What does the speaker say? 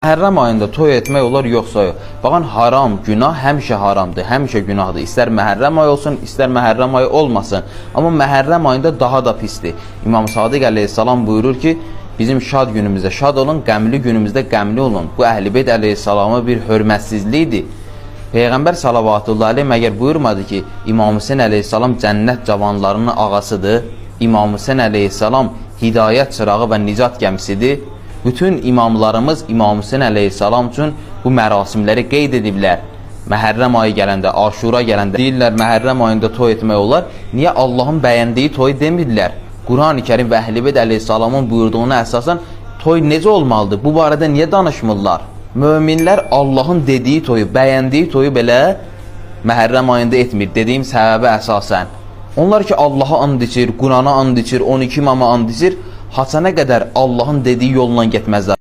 Məhərrəm ayında toy etmək olar yoxsa yox? Baxın, haram, günah həmişə haramdır, həmişə günahdır. İstər məhərrəm ay olsun, istər məhərrəm ay olmasın. Amma məhərrəm ayında daha da pisdir. İmam Sadiq əleyhissalam buyurur ki, bizim şad günümüzdə şad olun, qəmli günümüzdə qəmli olun. Bu Əhl-i Beyt əleyhissalama bir hörmətsizlikdir. Peyğəmbər sallallahu aleyhi məgər buyurmadı ki, İmam Hüseyn əleyhissalam cənnət cavanlarının ağasıdır. İmam Hüseyn əleyhissalam hidayət çırağı və nicat gəmisidir. Bütün imamlarımız İmam Hüseyn əleyhissalam üçün bu mərasimləri qeyd ediblər. Məhərrəm ayı gələndə, Aşura gələndə deyirlər, məhərrəm ayında toy etmək olar. Niyə Allahın bəyəndiyi toy demirlər? Quran-ı Kərim və Əhl-i Beyt əleyhissalamın buyurduğuna əsasən toy necə olmalıdır? Bu barədə niyə danışmırlar? Möminlər Allahın dediyi toyu, bəyəndiyi toyu belə məhərrəm ayında etmir, dediyim səbəbə əsasən. Onlar ki, Allaha and içir, Qurana and içir, 12 imama and içir, haçana qədər Allahın dediyi yolla getməzlər.